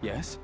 Yes?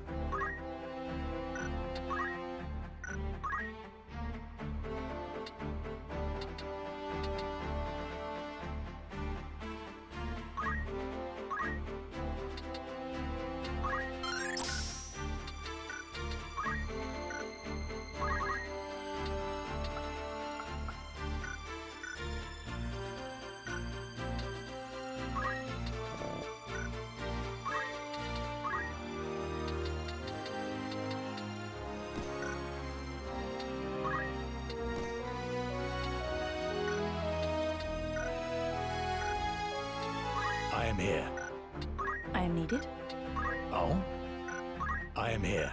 I am here. I am needed. Oh? I am here.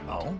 Oh?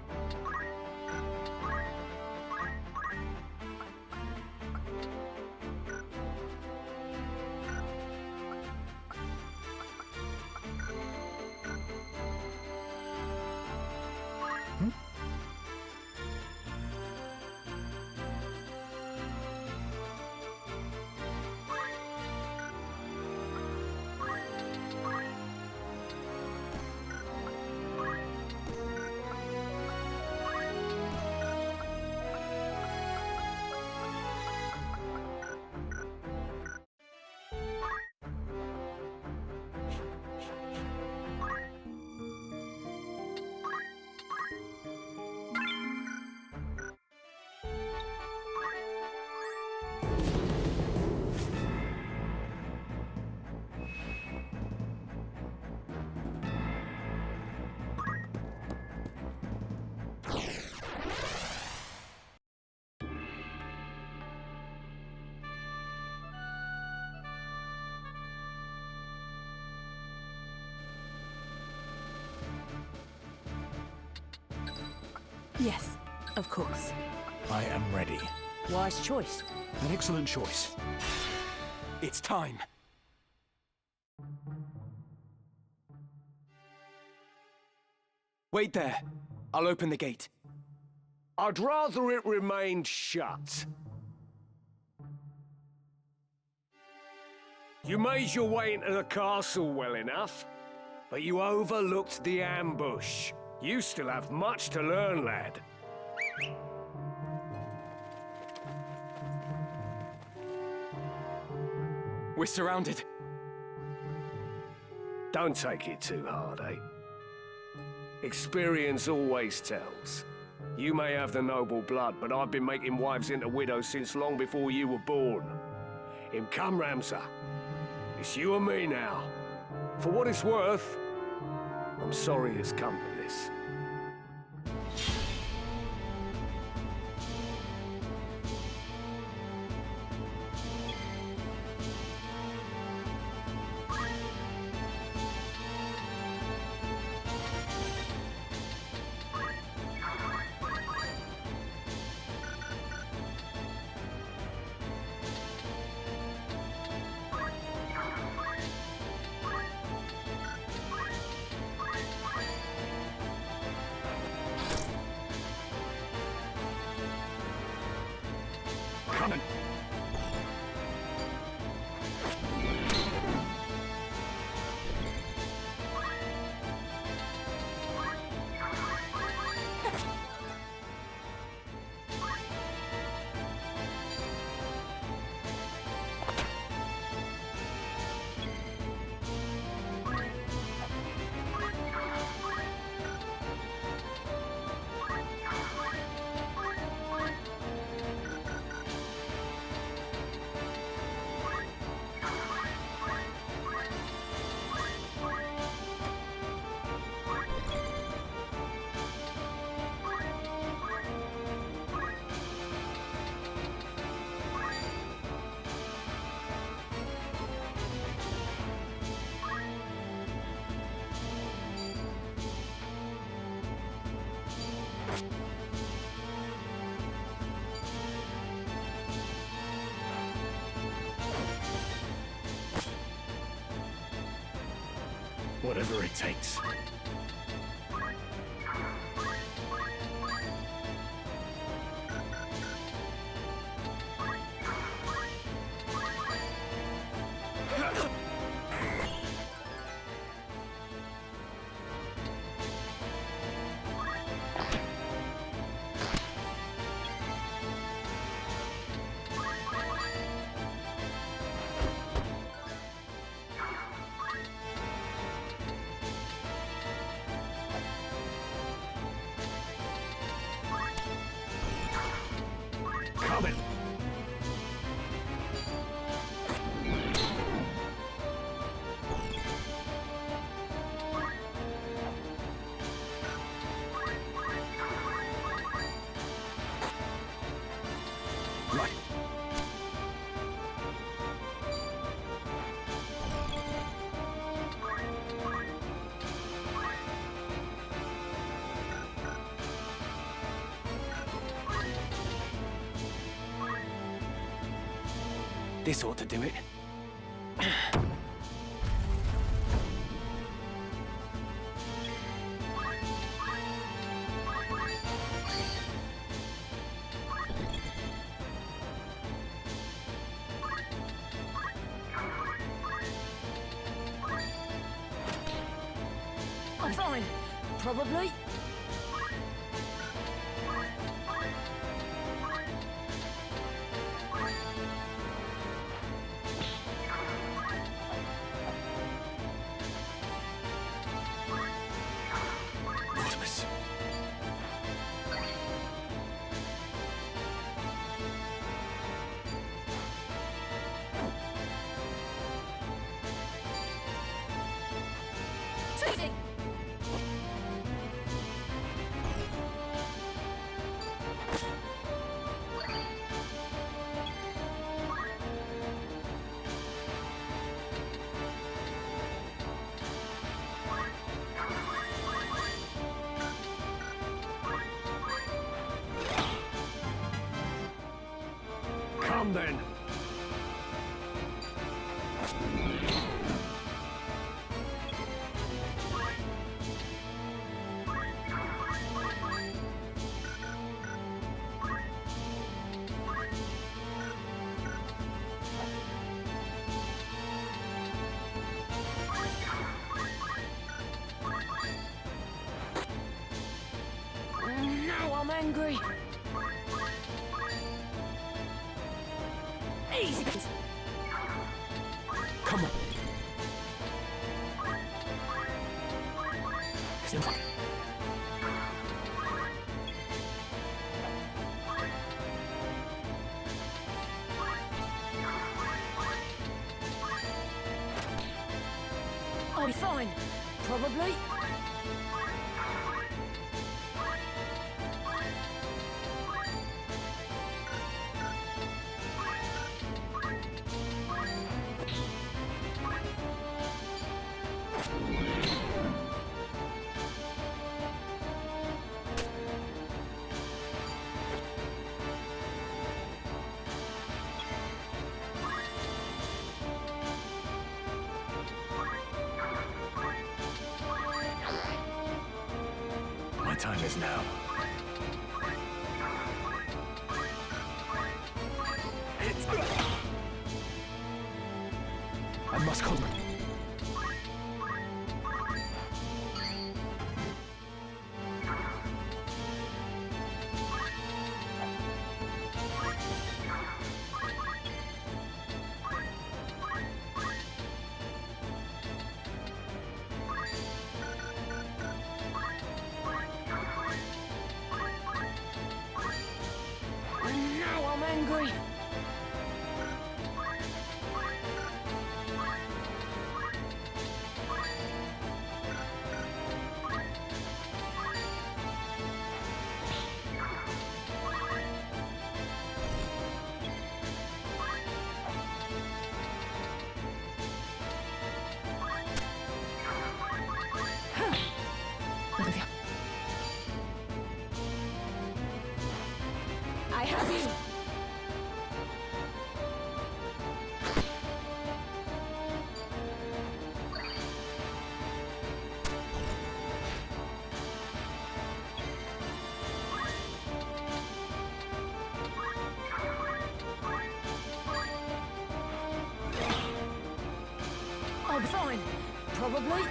Yes, of course. I am ready. Wise choice. An excellent choice. It's time. Wait there. I'll open the gate. I'd rather it remained shut. You made your way into the castle well enough, but you overlooked the ambush. You still have much to learn, lad. We're surrounded. Don't take it too hard, eh? Experience always tells. You may have the noble blood, but I've been making wives into widows since long before you were born. In come, Ramsar. It's you and me now. For what it's worth, I'm sorry it's come to this. Coming. Whatever it takes. coming. Right. This ought to do it. I'm fine. Probably. Artemis. Susie! Come then. Now I'm angry. Easy. Come on. Stand by. I'll be fine. Probably. My time is now. I must conquer. Now I'm angry. I have you. I'll be fine. Probably.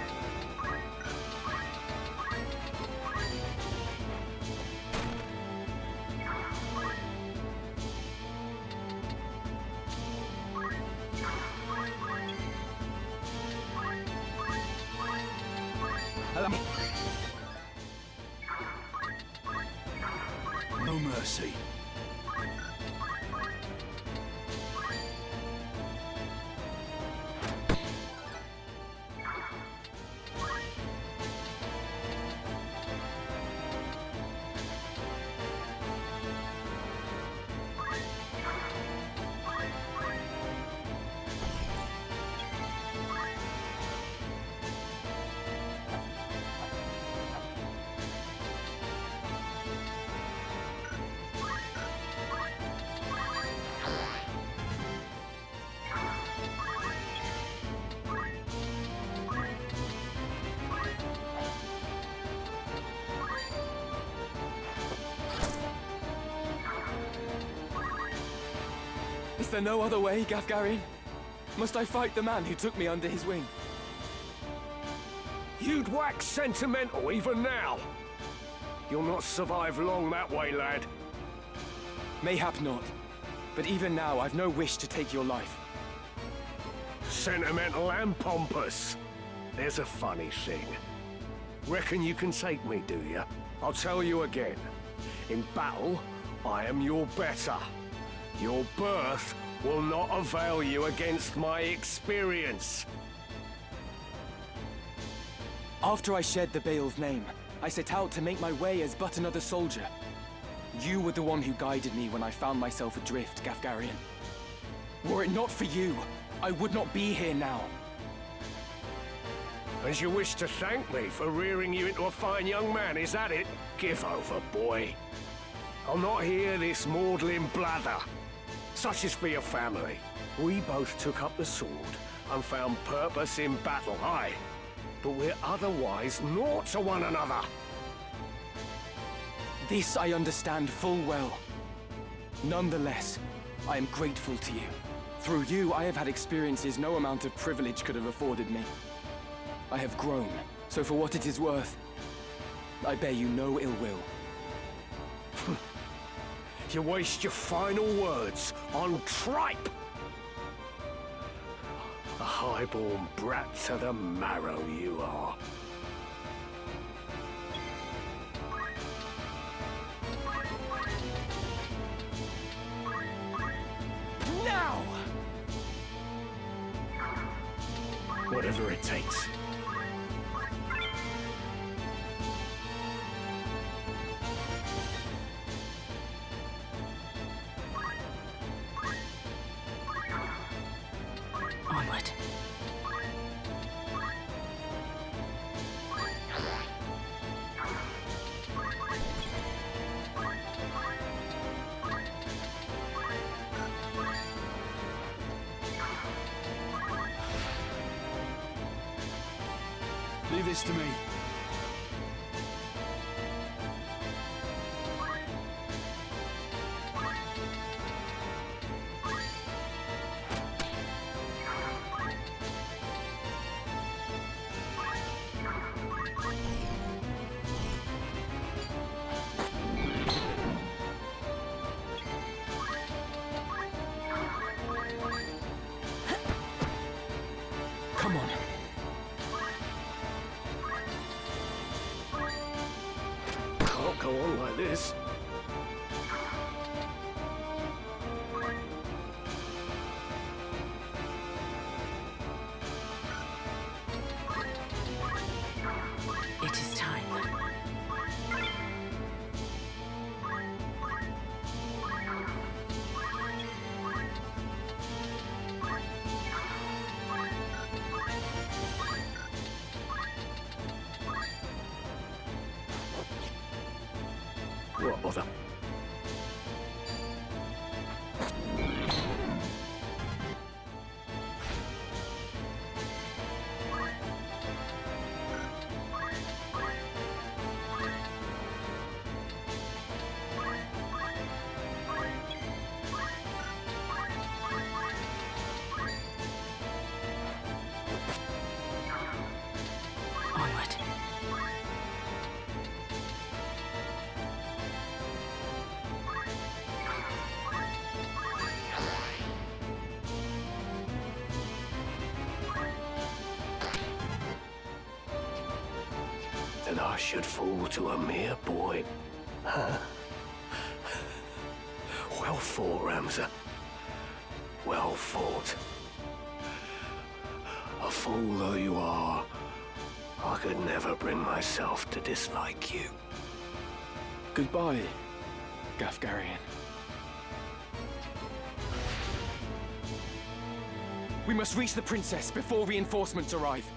Allow me. No mercy. there no other way, Gaffgarion? Must I fight the man who took me under his wing? You'd wax sentimental even now. You'll not survive long that way, lad. Mayhap not. But even now, I've no wish to take your life. Sentimental and pompous. There's a funny thing. Reckon you can take me, do you? I'll tell you again. In battle, I am your better. Your birth will not avail you against my experience. After I shed the Bale's name, I set out to make my way as but another soldier. You were the one who guided me when I found myself adrift, Gaffgarion. Were it not for you, I would not be here now. And you wish to thank me for rearing you into a fine young man, is that it? Give over, boy. I'll not hear this maudlin blather. Such is for your family. We both took up the sword and found purpose in battle, aye. But we're otherwise naught to one another. This I understand full well. Nonetheless, I am grateful to you. Through you, I have had experiences no amount of privilege could have afforded me. I have grown, so for what it is worth, I bear you no ill will. You waste your final words on tripe! A highborn brat to the marrow you are. Now! Whatever it takes. Onward. Leave this to me. Come on. Can't go on like this. It is time. What bother? Onward. That I should fall to a mere boy. Huh? Well fought, Ramza. Well fought. A fool though you are, I could never bring myself to dislike you. Goodbye, Gaffgarion. We must reach the princess before reinforcements arrive.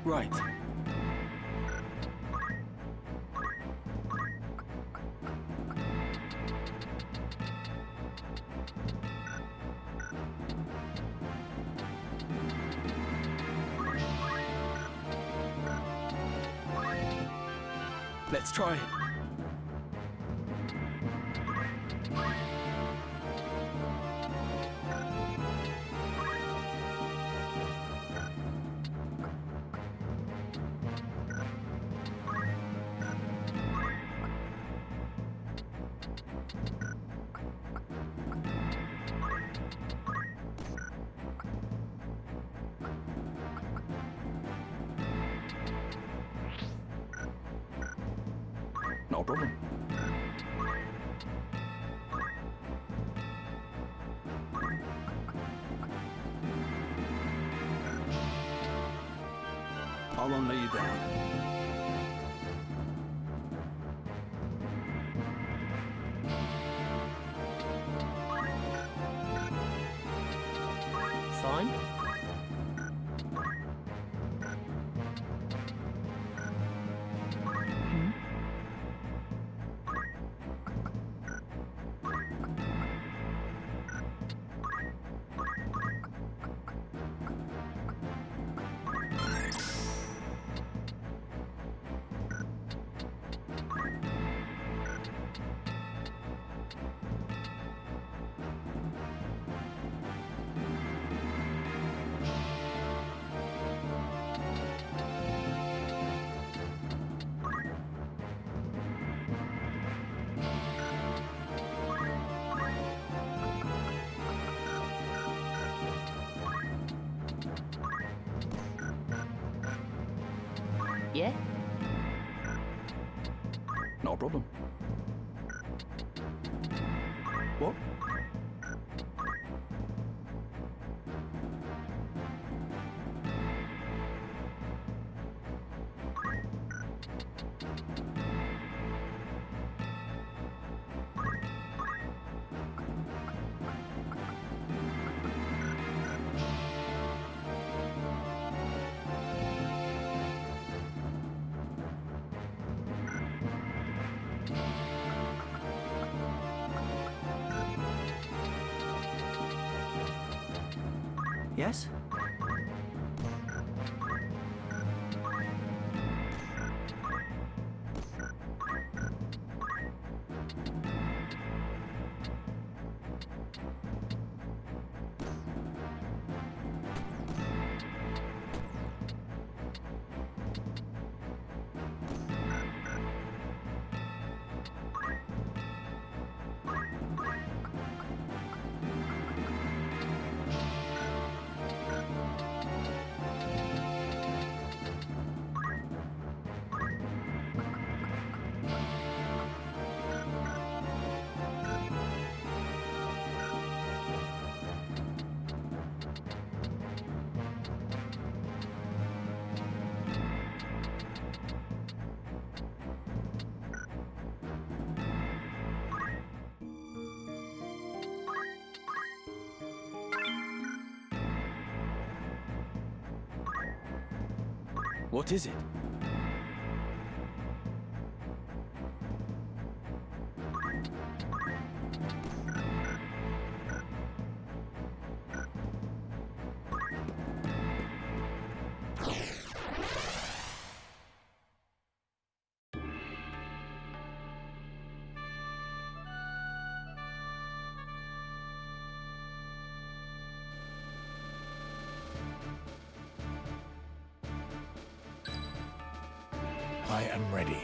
Right. Let's try it. No problem. I won't let you down. Fine. Yeah? No problem. What? Yes? What is it? I am ready.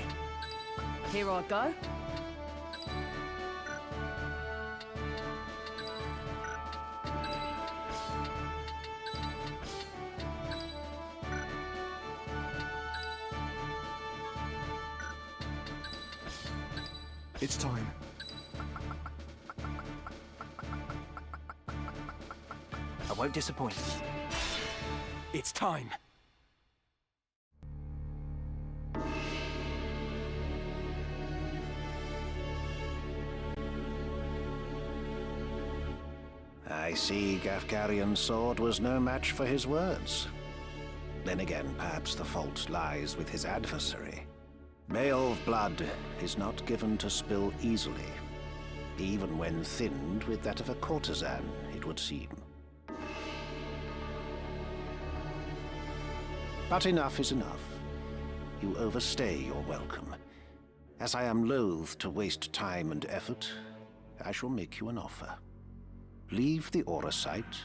Here I go. It's time. I won't disappoint. It's time. I see Gaffgarion's sword was no match for his words. Then again, perhaps the fault lies with his adversary. Male blood is not given to spill easily, even when thinned with that of a courtesan, it would seem. But enough is enough. You overstay your welcome. As I am loath to waste time and effort, I shall make you an offer. Leave the Auracite,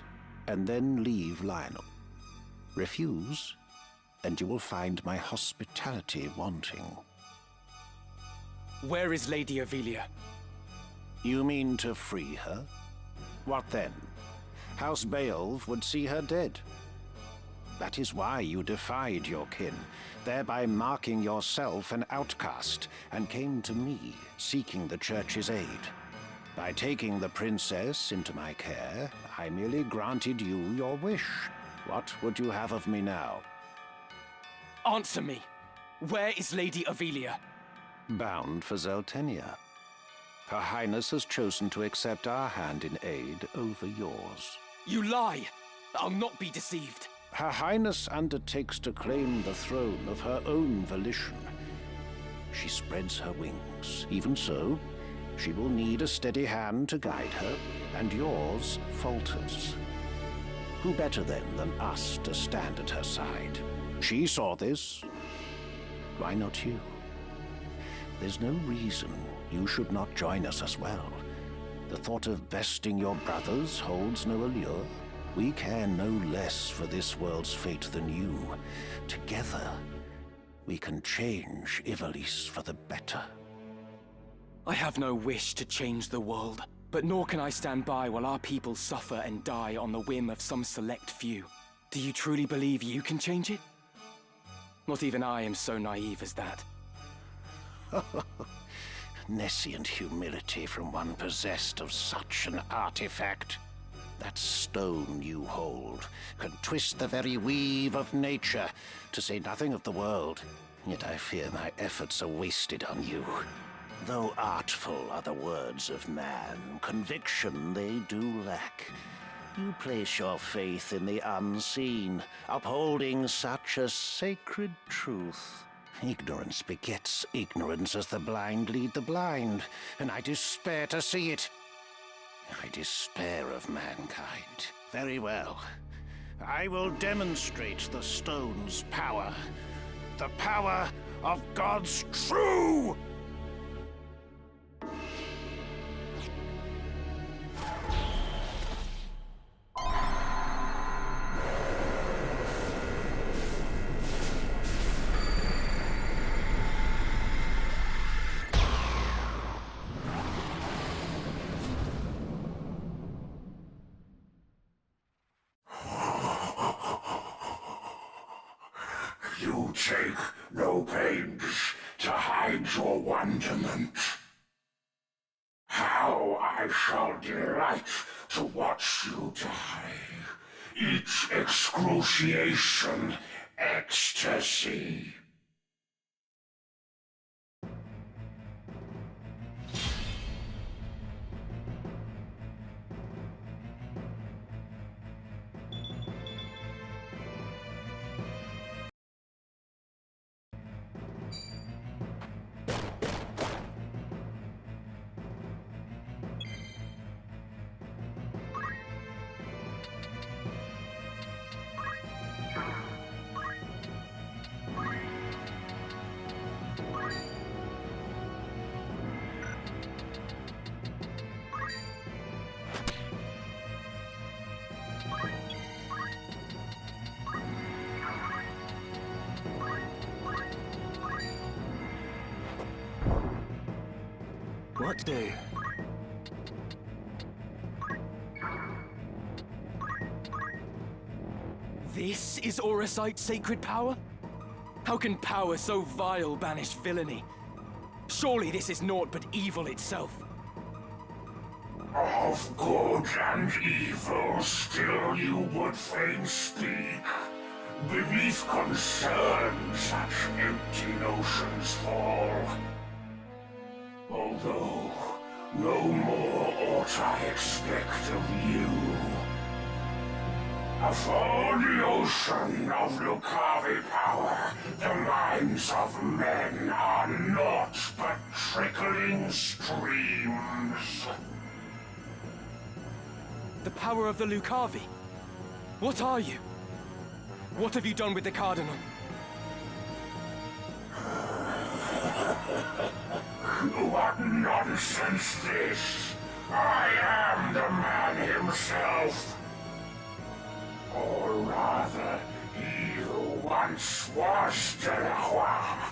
and then leave Lionel. Refuse, and you will find my hospitality wanting. Where is Lady Avelia? You mean to free her? What then? House Beowulf would see her dead. That is why you defied your kin, thereby marking yourself an outcast, and came to me, seeking the Church's aid. By taking the princess into my care, I merely granted you your wish. What would you have of me now? Answer me! Where is Lady Avelia? Bound for Zeltenia. Her Highness has chosen to accept our hand in aid over yours. You lie! I'll not be deceived. Her Highness undertakes to claim the throne of her own volition. She spreads her wings. Even so, she will need a steady hand to guide her, and yours falters. Who better then than us to stand at her side? She saw this. Why not you? There's no reason you should not join us as well. The thought of besting your brothers holds no allure. We care no less for this world's fate than you. Together, we can change Ivalice for the better. I have no wish to change the world, but nor can I stand by while our people suffer and die on the whim of some select few. Do you truly believe you can change it? Not even I am so naive as that. Nescient humility from one possessed of such an artifact. That stone you hold can twist the very weave of nature, to say nothing of the world. Yet I fear my efforts are wasted on you. Though artful are the words of man, conviction they do lack. You place your faith in the unseen, upholding such a sacred truth. Ignorance begets ignorance as the blind lead the blind, and I despair to see it. I despair of mankind. Very well. I will demonstrate the stone's power. The power of God's true! You take no pains to hide your wonderment. How I shall delight to watch you die. Each excruciation, ecstasy. What do? This is Auracite's sacred power? How can power so vile banish villainy? Surely this is naught but evil itself. Of good and evil still you would fain speak. Beneath concern such empty notions fall. Although no more ought I expect of you. For the ocean of Lucavi power, the minds of men are naught but trickling streams. The power of the Lucavi? What are you? What have you done with the Cardinal? What nonsense this! I am the man himself. Or rather, he who once was Delacroix.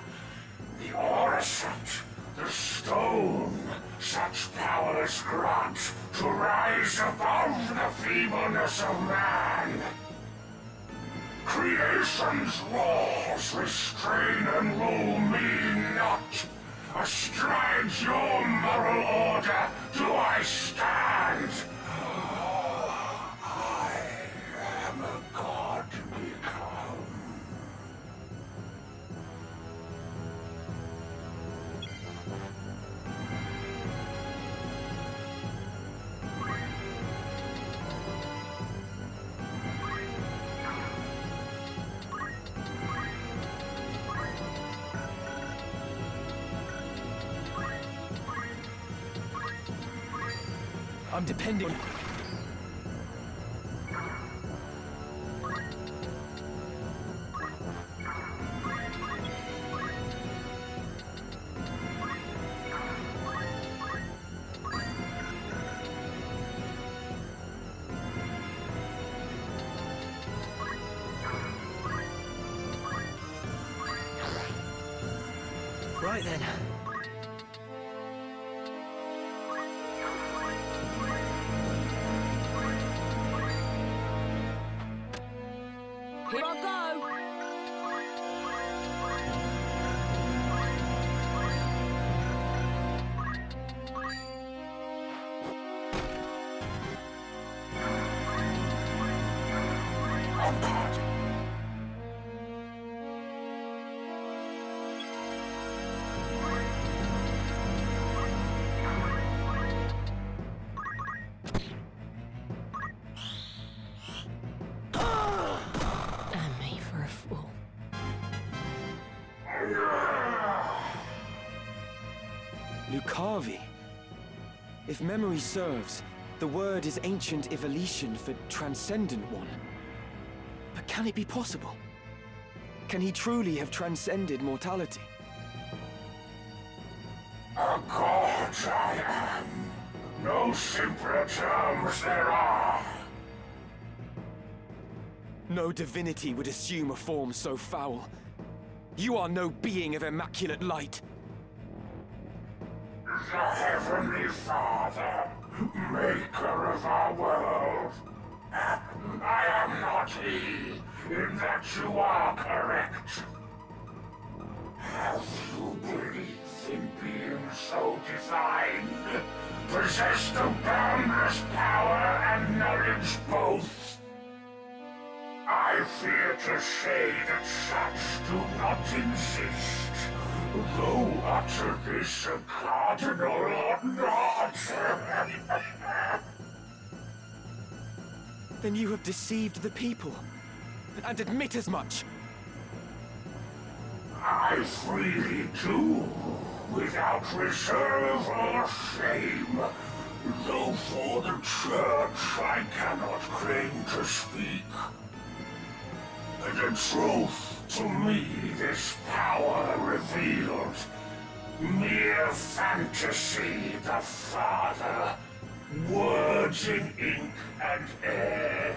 The Orasat, the stone, such powers grant to rise above the feebleness of man. Creation's laws restrain and rule me not. Astride your moral order do I stand. I am a god become. I'm depending on... Right then. Here I go! On guard. And me for a fool. Lucavi? If memory serves, the word is ancient Ivalician for transcendent one. But can it be possible? Can he truly have transcended mortality? A god I am. No simpler terms there are. No divinity would assume a form so foul. You are no being of immaculate light. The Heavenly Father, maker of our world. I am not he, in that you are correct. Have you belief in being so divine? Possessed of boundless power and knowledge both? I fear to say that such do not exist. Though utter this a cardinal or not. Then you have deceived the people, and admit as much. I freely do, without reserve or shame. Though for the Church I cannot claim to speak. The truth, to me, this power revealed. Mere fantasy, the Father. Words in ink and air.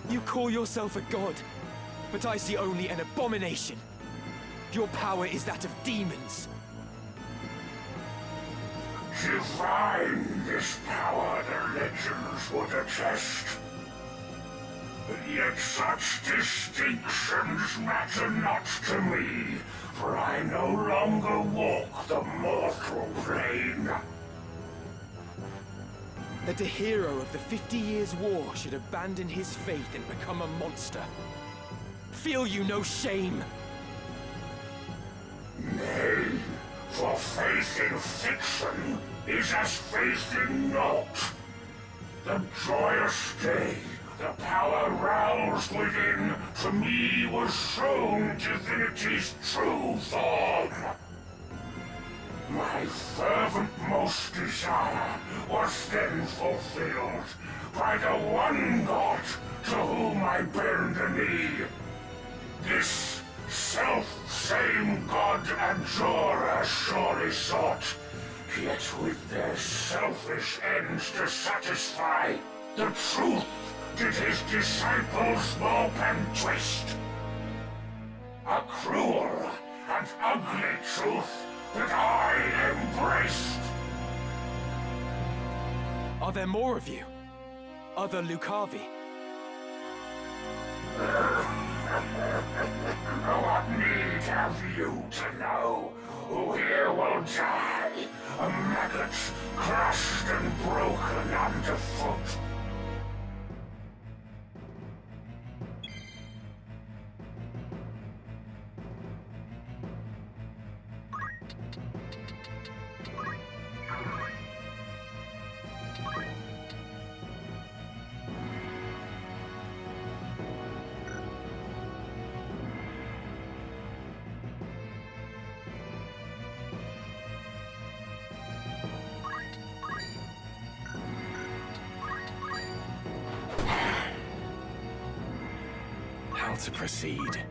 You call yourself a god, but I see only an abomination. Your power is that of demons. Divine this power, the legends would attest. Yet such distinctions matter not to me, for I no longer walk the mortal plane. That a hero of the 50 Years' War should abandon his faith and become a monster. Feel you no shame? Nay, for faith in fiction is as faith in naught. The joyous day, the power roused within, to me was shown divinity's true form. My fervent most desire was then fulfilled by the one god to whom I bend the knee. This self-same god Agrias surely sought, yet with their selfish ends to satisfy, the truth did his disciples mope and twist. A cruel and ugly truth that I embraced. Are there more of you? Other Lucavi? What need have you to know? Who here will die? A maggot, crushed and broken underfoot. How to proceed?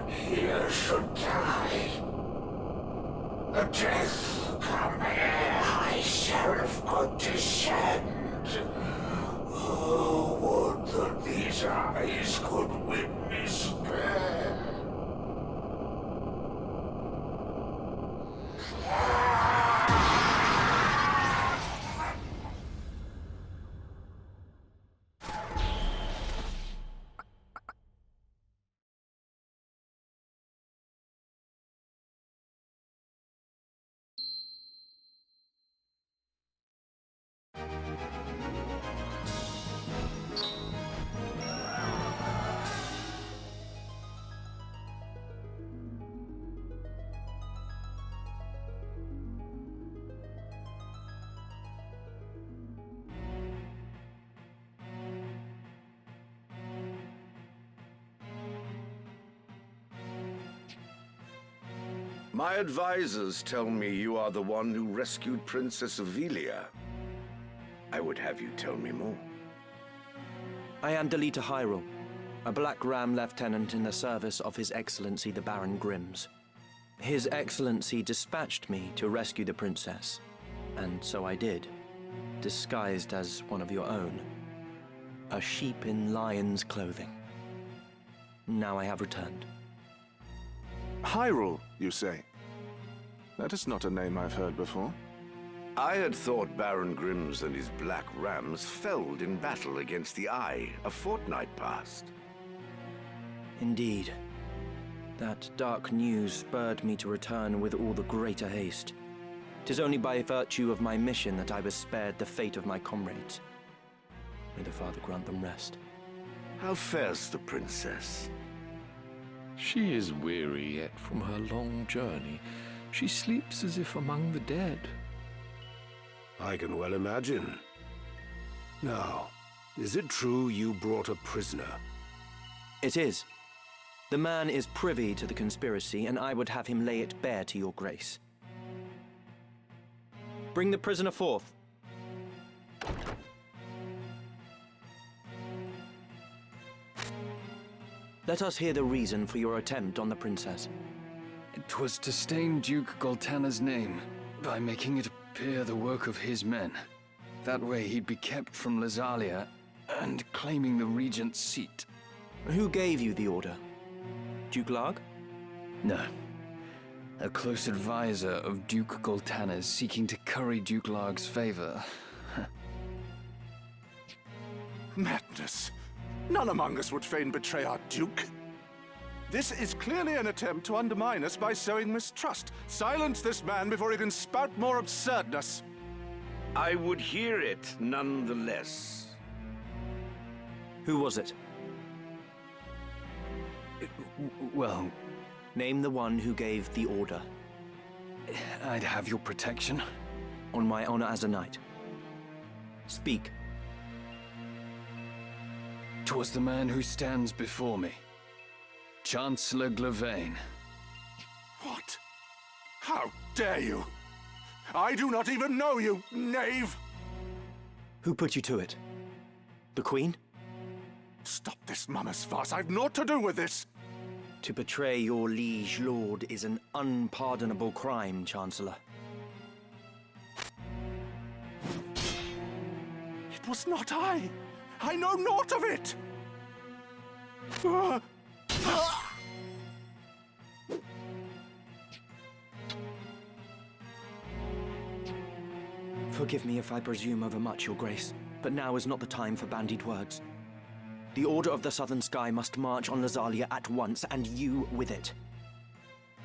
Here should die. A death come ere High Sheriff could descend. Oh, would that these eyes could witness death. My advisors tell me you are the one who rescued Princess Ivalice. I would have you tell me more. I am Delita Hyrule, a Black Ram lieutenant in the service of His Excellency the Baron Grimms. His Excellency dispatched me to rescue the princess, and so I did, disguised as one of your own. A sheep in lion's clothing. Now I have returned. Hyrule, you say? That is not a name I've heard before. I had thought Baron Grimms and his Black Rams felled in battle against the Eye a fortnight past. Indeed. That dark news spurred me to return with all the greater haste. 'Tis only by virtue of my mission that I was spared the fate of my comrades. May the Father grant them rest. How fares the princess? She is weary yet from her long journey. She sleeps as if among the dead. I can well imagine. Now, is it true you brought a prisoner? It is. The man is privy to the conspiracy, and I would have him lay it bare to your grace. Bring the prisoner forth. Let us hear the reason for your attempt on the princess. It was to stain Duke Goltana's name by making it appear the work of his men. That way he'd be kept from Lazalia and claiming the regent's seat. Who gave you the order? Duke Larg? No. A close advisor of Duke Goltana's seeking to curry Duke Larg's favor. Madness. None among us would fain betray our Duke. This is clearly an attempt to undermine us by sowing mistrust. Silence this man before he can spout more absurdness. I would hear it nonetheless. Who was it? Well, name the one who gave the order. I'd have your protection. On my honor as a knight. Speak. 'Twas the man who stands before me. Chancellor Glavain. What? How dare you? I do not even know you, knave! Who put you to it? The Queen? Stop this mummer's farce. I've naught to do with this. To betray your liege lord is an unpardonable crime, Chancellor. It was not I. I know naught of it. Forgive me if I presume overmuch, Your Grace, but now is not the time for bandied words. The Order of the Southern Sky must march on Lazalia at once, and you with it.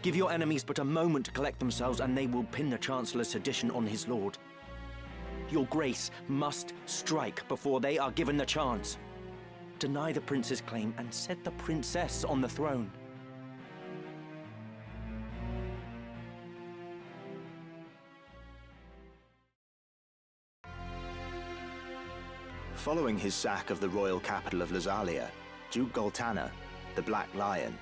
Give your enemies but a moment to collect themselves, and they will pin the Chancellor's sedition on his lord. Your Grace must strike before they are given the chance. Deny the prince's claim and set the princess on the throne. Following his sack of the royal capital of Lazalia, Duke Goltana, the Black Lion,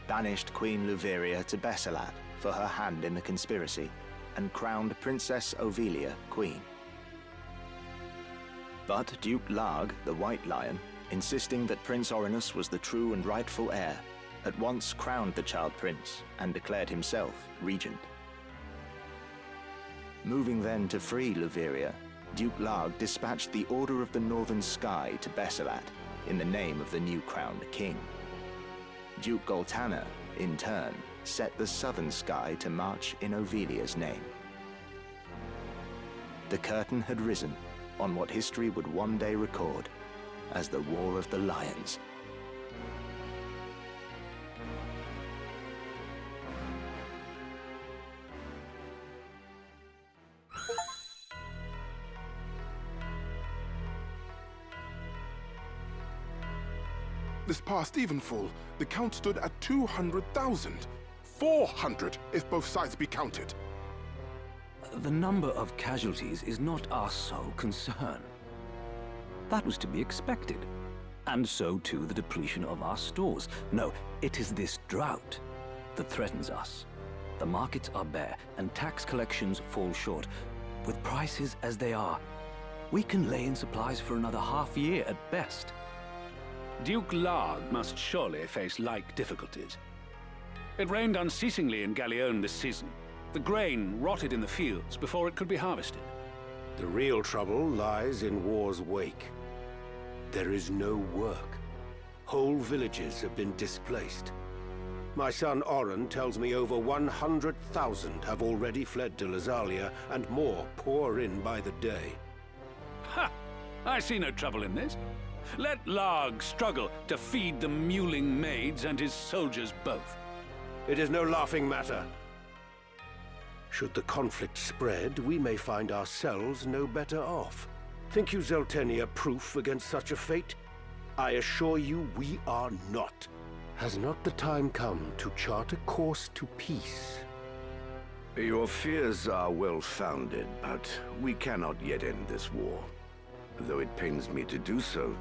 banished Queen Luveria to Besselat for her hand in the conspiracy, and crowned Princess Ovilia queen. But Duke Larg, the White Lion, insisting that Prince Orinus was the true and rightful heir, at once crowned the child prince and declared himself regent. Moving then to free Luveria, Duke Larg dispatched the Order of the Northern Sky to Besselat in the name of the new crowned king. Duke Goltana, in turn, set the Southern Sky to march in Ovilia's name. The curtain had risen on what history would one day record as the War of the Lions. This past evenfall, the count stood at 200,000. 400 if both sides be counted. The number of casualties is not our sole concern. That was to be expected. And so too the depletion of our stores. No, it is this drought that threatens us. The markets are bare, and tax collections fall short. With prices as they are, we can lay in supplies for another half year at best. Duke Larg must surely face like difficulties. It rained unceasingly in Gallione this season. The grain rotted in the fields before it could be harvested. The real trouble lies in war's wake. There is no work. Whole villages have been displaced. My son Oren tells me over 100,000 have already fled to Lazalia, and more pour in by the day. Ha! I see no trouble in this. Let Larg struggle to feed the mewling maids and his soldiers both. It is no laughing matter. Should the conflict spread, we may find ourselves no better off. Think you Zeltenia proof against such a fate? I assure you we are not. Has not the time come to chart a course to peace? Your fears are well-founded, but we cannot yet end this war. Though it pains me to do so,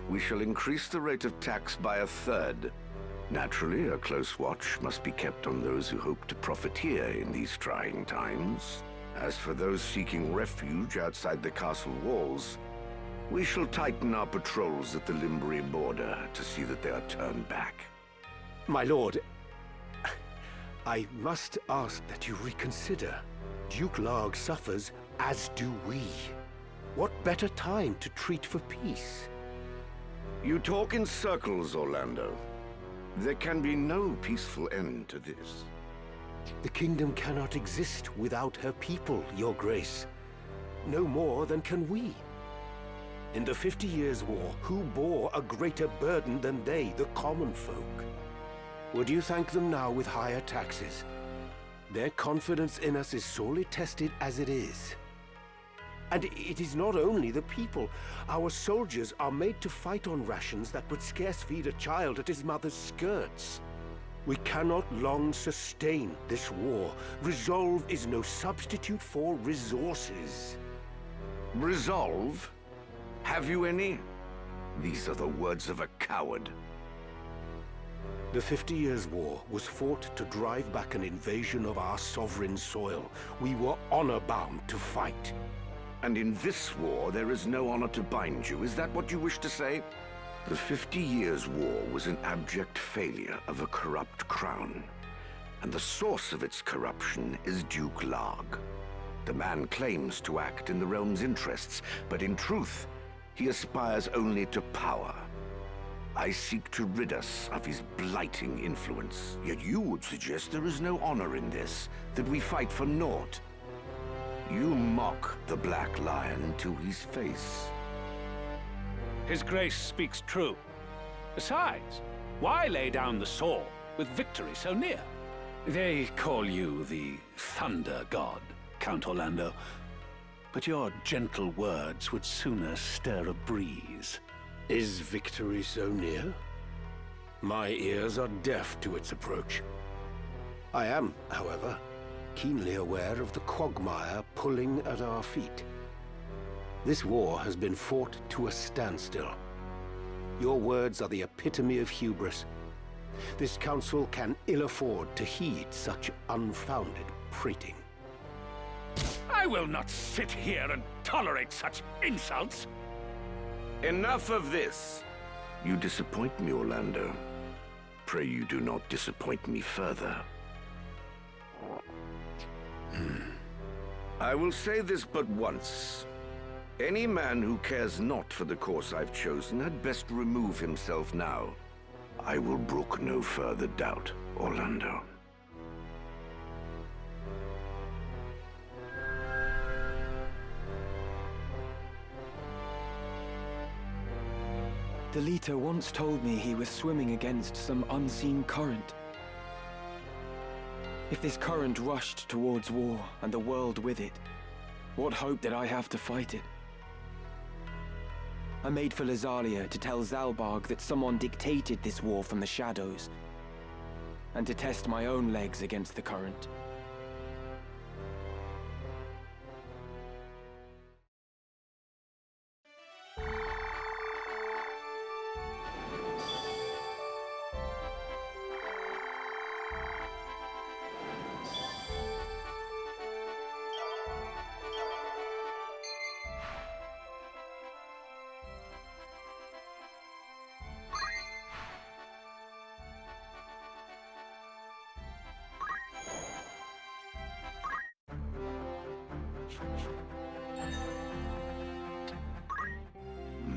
we shall increase the rate of tax by 1/3. Naturally, a close watch must be kept on those who hope to profiteer in these trying times. As for those seeking refuge outside the castle walls, we shall tighten our patrols at the Limbri border to see that they are turned back. My lord, I must ask that you reconsider. Duke Larg suffers, as do we. What better time to treat for peace? You talk in circles, Orlando. There can be no peaceful end to this. The kingdom cannot exist without her people, Your Grace. No more than can we. In the 50 Years' War, who bore a greater burden than they, the common folk? Would you thank them now with higher taxes? Their confidence in us is sorely tested as it is. And it is not only the people. Our soldiers are made to fight on rations that would scarce feed a child at his mother's skirts. We cannot long sustain this war. Resolve is no substitute for resources. Resolve? Have you any? These are the words of a coward. The 50 Years' War was fought to drive back an invasion of our sovereign soil. We were honor-bound to fight. And in this war, there is no honor to bind you. Is that what you wish to say? The 50 Years' War was an abject failure of a corrupt crown. And the source of its corruption is Duke Larg. The man claims to act in the realm's interests, but in truth, he aspires only to power. I seek to rid us of his blighting influence. Yet you would suggest there is no honor in this, that we fight for naught. You mock the Black Lion to his face. His Grace speaks true. Besides, why lay down the sword with victory so near? They call you the Thunder God, Count Orlando. But your gentle words would sooner stir a breeze. Is victory so near? My ears are deaf to its approach. I am, however, keenly aware of the quagmire pulling at our feet. This war has been fought to a standstill. Your words are the epitome of hubris. This council can ill afford to heed such unfounded prating. I will not sit here and tolerate such insults. Enough of this. You disappoint me, Orlando. Pray you do not disappoint me further. I will say this but once. Any man who cares not for the course I've chosen had best remove himself now. I will brook no further doubt, Orlando. The Leader once told me he was swimming against some unseen current. If this current rushed towards war, and the world with it, what hope did I have to fight it? I made for Lazalia to tell Zalbarg that someone dictated this war from the shadows, and to test my own legs against the current.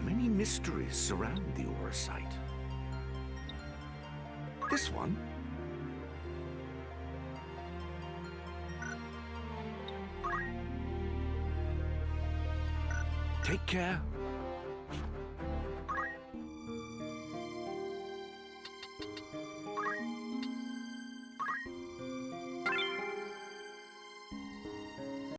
Many mysteries surround the Aura site. This one? Take care.